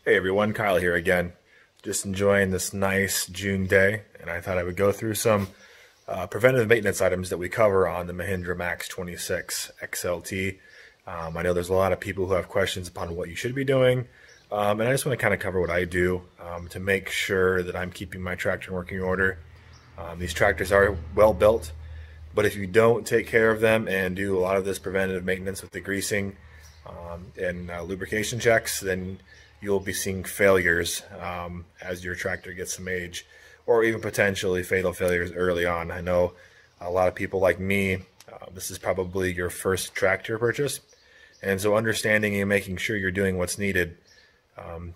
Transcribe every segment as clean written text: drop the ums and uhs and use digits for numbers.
Hey everyone, Kyle here again. Just enjoying this nice June day, and I thought I would go through some preventative maintenance items that we cover on the Mahindra Max 26 XLT. I know there's a lot of people who have questions upon what you should be doing, and I just want to kind of cover what I do to make sure that I'm keeping my tractor in working order. These tractors are well built, but if you don't take care of them and do a lot of this preventative maintenance with the greasing and lubrication checks, then you'll be seeing failures as your tractor gets some age, or even potentially fatal failures early on. I know a lot of people like me, this is probably your first tractor purchase, and so understanding and making sure you're doing what's needed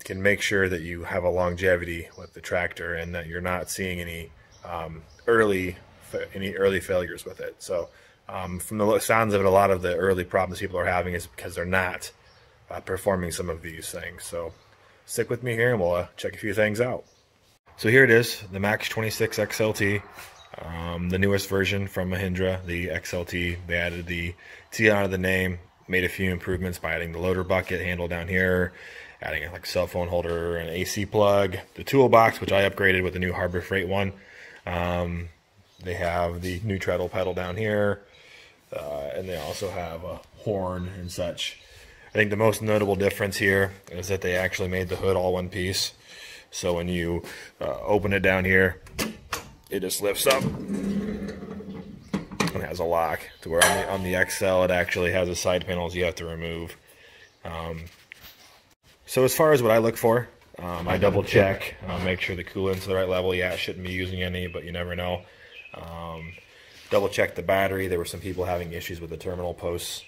can make sure that you have a longevity with the tractor and that you're not seeing any early failures with it. So from the sounds of it, a lot of the early problems people are having is because they're not performing some of these things. So stick with me here and we'll check a few things out. So here it is, the Max 26 XLT, the newest version from Mahindra, the XLT. They added the T onto the name, made a few improvements by adding the loader bucket handle down here, adding a cell phone holder, an AC plug, the toolbox, which I upgraded with the new Harbor Freight one. They have the new treadle pedal down here, and they also have a horn and such. I think the most notable difference here is that they actually made the hood all one piece. So when you open it down here, it just lifts up and has a lock, to where on the XL it actually has the side panels you have to remove. So as far as what I look for, I double check, make sure the coolant's the right level. Yeah, I shouldn't be using any, but you never know. Double check the battery. There were some people having issues with the terminal posts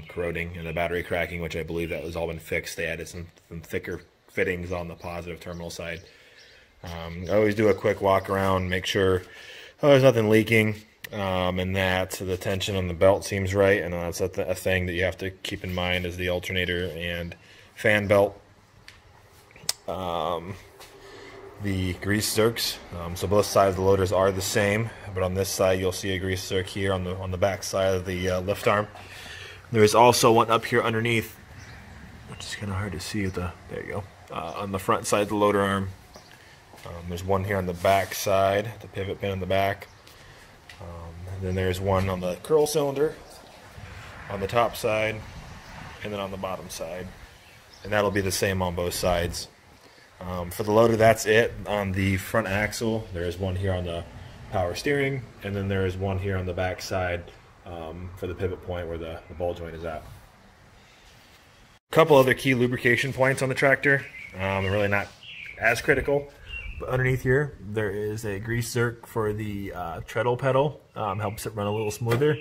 corroding and the battery cracking, which I believe that was all been fixed. They added some thicker fittings on the positive terminal side. I always do a quick walk around, make sure there's nothing leaking, and that the tension on the belt seems right. And that's a thing that you have to keep in mind, is the alternator and fan belt. The grease zerks, so both sides of the loaders are the same, but on this side you'll see a grease zerk here on the back side of the lift arm. There is also one up here underneath, which is kind of hard to see with the, there you go, on the front side of the loader arm. There's one here on the back side, the pivot pin in the back. And then there's one on the curl cylinder on the top side, and then on the bottom side, and that'll be the same on both sides. For the loader, that's it. On the front axle, there is one here on the power steering, and then there is one here on the back side for the pivot point where the ball joint is at. A couple other key lubrication points on the tractor, really not as critical, but underneath here there is a grease zerk for the treadle pedal, helps it run a little smoother.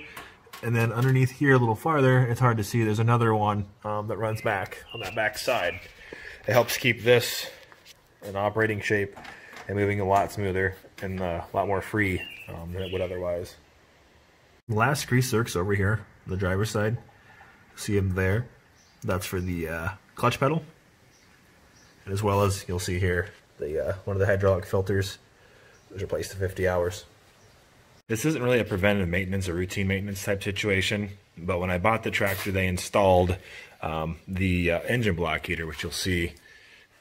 And then underneath here a little farther, it's hard to see, there's another one that runs back on that back side. It helps keep this in operating shape and moving a lot smoother and a lot more free than it would otherwise. The last grease zerk's over here on the driver's side. See him there. That's for the clutch pedal, and as well as you'll see here the one of the hydraulic filters was replaced to 50 hours. This isn't really a preventive maintenance or routine maintenance type situation, but when I bought the tractor, they installed the engine block heater, which you'll see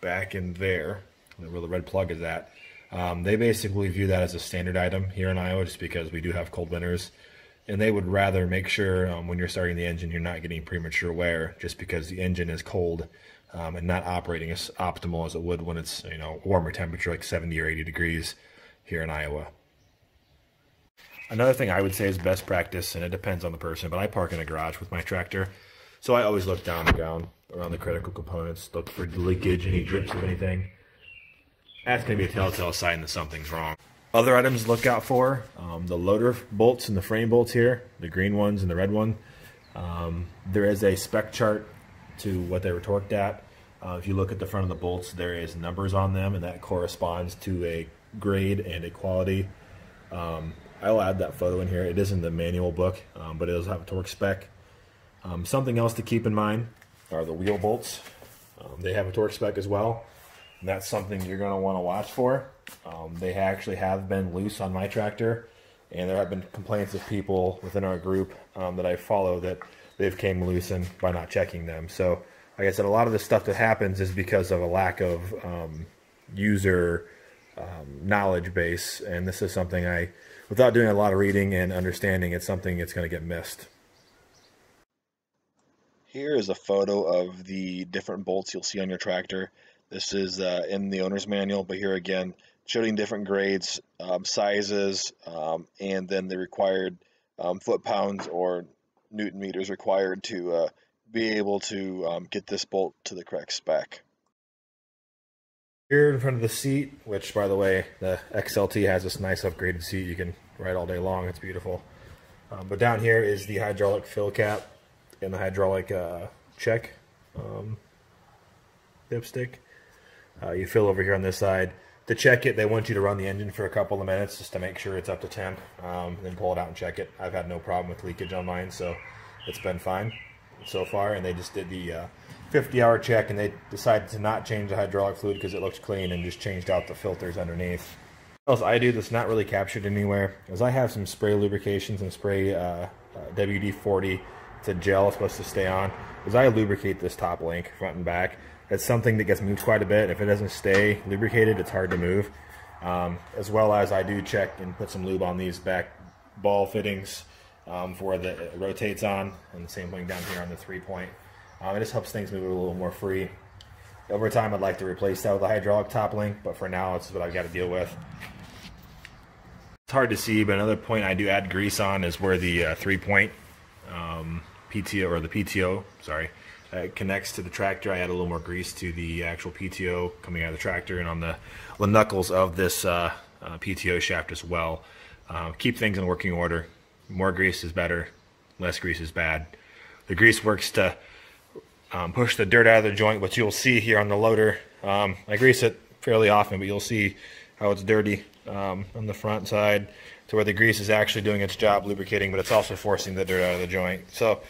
back in there, where the red plug is at. They basically view that as a standard item here in Iowa, just because we do have cold winters, and they would rather make sure when you're starting the engine you're not getting premature wear, just because the engine is cold and not operating as optimal as it would when it's, you know, warmer temperature like 70 or 80 degrees here in Iowa. Another thing I would say is best practice, and it depends on the person, but I park in a garage with my tractor, so I always look down the ground around the critical components, look for leakage, any drips of anything. That's going to be a telltale sign that something's wrong. Other items to look out for, the loader bolts and the frame bolts here, the green ones and the red one. There is a spec chart to what they were torqued at. If you look at the front of the bolts, there is numbers on them, and that corresponds to a grade and a quality. I'll add that photo in here. It is in the manual book, but it does have a torque spec. Something else to keep in mind are the wheel bolts. They have a torque spec as well, and that's something you're going to want to watch for. They actually have been loose on my tractor, and there have been complaints of people within our group that I follow that they've came loose by not checking them. So like I said, a lot of the stuff that happens is because of a lack of user knowledge base, and this is something without doing a lot of reading and understanding, it's something that's going to get missed. Here is a photo of the different bolts you'll see on your tractor. This is in the owner's manual, but here again, showing different grades, sizes, and then the required foot-pounds or Newton meters required to be able to get this bolt to the correct spec. Here in front of the seat, which by the way, the XLT has this nice upgraded seat. You can ride all day long, it's beautiful. But down here is the hydraulic fill cap and the hydraulic check dipstick. You fill over here on this side. To check it, they want you to run the engine for a couple of minutes just to make sure it's up to temp, then pull it out and check it. I've had no problem with leakage on mine, so it's been fine so far. And they just did the 50-hour check, and they decided to not change the hydraulic fluid because it looks clean, and just changed out the filters underneath. What else I do that's not really captured anywhere is I have some spray lubrication, some spray WD-40. It's a gel, it's supposed to stay on. As I lubricate this top link, front and back, it's something that gets moved quite a bit. If it doesn't stay lubricated, it's hard to move. As well as I do check and put some lube on these back ball fittings for where it rotates on, and the same thing down here on the 3-point. It just helps things move a little more free. Over time, I'd like to replace that with a hydraulic top link, but for now, it's what I've got to deal with. It's hard to see, but another point I do add grease on is where the 3-point PTO, or the PTO, sorry, connects to the tractor. I add a little more grease to the actual PTO coming out of the tractor and on the knuckles of this PTO shaft as well. Keep things in working order. More grease is better, less grease is bad. The grease works to push the dirt out of the joint, which you'll see here on the loader. I grease it fairly often, but you'll see how it's dirty on the front side, to where the grease is actually doing its job lubricating, but it's also forcing the dirt out of the joint. So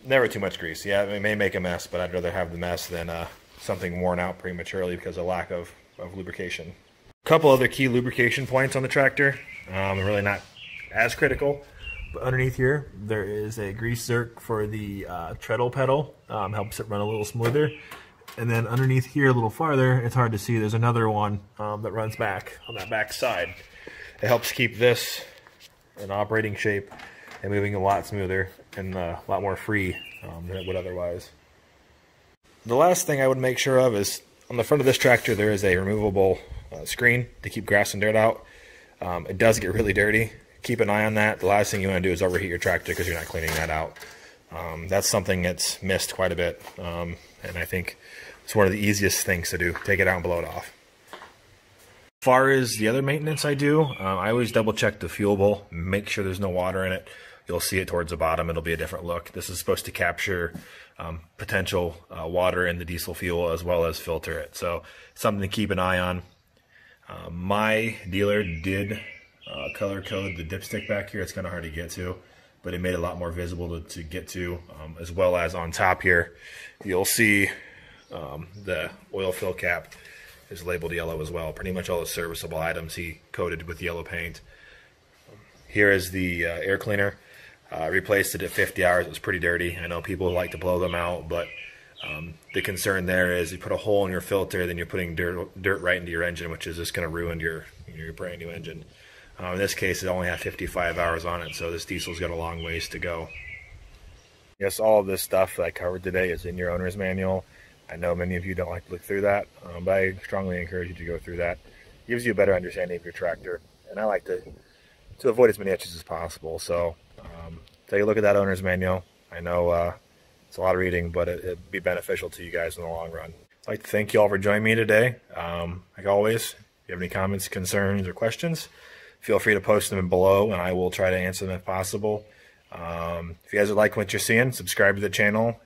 never too much grease. Yeah, it may make a mess, but I'd rather have the mess than something worn out prematurely because of lack of lubrication. A couple other key lubrication points on the tractor, really not as critical, but underneath here there is a grease zerk for the treadle pedal, helps it run a little smoother. And then underneath here a little farther, it's hard to see, there's another one that runs back on that back side. It helps keep this in operating shape and moving a lot smoother and a lot more free than it would otherwise. The last thing I would make sure of is on the front of this tractor there is a removable screen to keep grass and dirt out. It does get really dirty. Keep an eye on that. The last thing you want to do is overheat your tractor because you're not cleaning that out. That's something that's missed quite a bit, and I think it's one of the easiest things to do. Take it out and blow it off. As far as the other maintenance I do, I always double check the fuel bowl, make sure there's no water in it. You'll see it towards the bottom, it'll be a different look. This is supposed to capture potential water in the diesel fuel as well as filter it. So something to keep an eye on. My dealer did color code the dipstick back here. It's kind of hard to get to, but it made it a lot more visible to get to, as well as on top here. You'll see the oil fill cap is labeled yellow as well. Pretty much all the serviceable items he coated with yellow paint. Here is the air cleaner. Replaced it at 50 hours. It was pretty dirty. I know people like to blow them out, but the concern there is you put a hole in your filter, then you're putting dirt right into your engine, which is just going to ruin your brand new engine. In this case, it only had 55 hours on it, so this diesel's got a long ways to go. Yes, all of this stuff that I covered today is in your owner's manual. I know many of you don't like to look through that, but I strongly encourage you to go through that. It gives you a better understanding of your tractor, and I like to avoid as many itches as possible. So take a look at that owner's manual. I know it's a lot of reading, but it'd be beneficial to you guys in the long run. I'd like to thank you all for joining me today. Like always, if you have any comments, concerns, or questions, feel free to post them below, and I will try to answer them if possible. If you guys are liking what you're seeing, subscribe to the channel,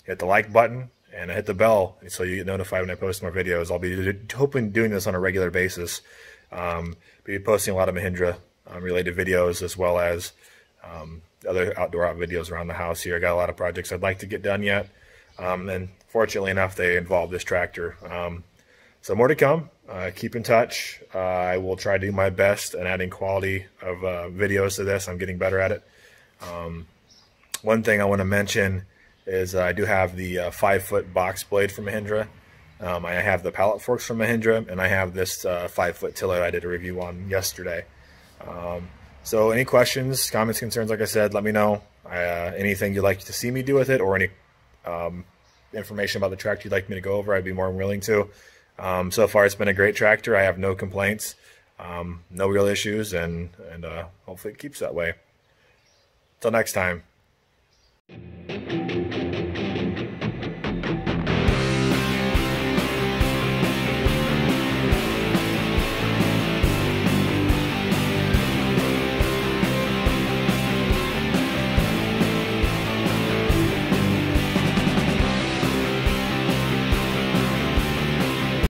hit the like button, and hit the bell so you get notified when I post more videos. I'll be hoping doing this on a regular basis. Be posting a lot of Mahindra related videos, as well as other outdoor videos around the house here. I got a lot of projects I'd like to get done yet, and fortunately enough, they involve this tractor. So more to come. Keep in touch. I will try to do my best in adding quality of videos to this. I'm getting better at it. One thing I want to mention is I do have the 5-foot box blade from Mahindra. I have the pallet forks from Mahindra, and I have this 5-foot tiller I did a review on yesterday. So any questions, comments, concerns, like I said, let me know. Anything you'd like to see me do with it, or any information about the tractor you'd like me to go over, I'd be more than willing to. So far, it's been a great tractor. I have no complaints, no real issues, and hopefully it keeps that way. Until next time.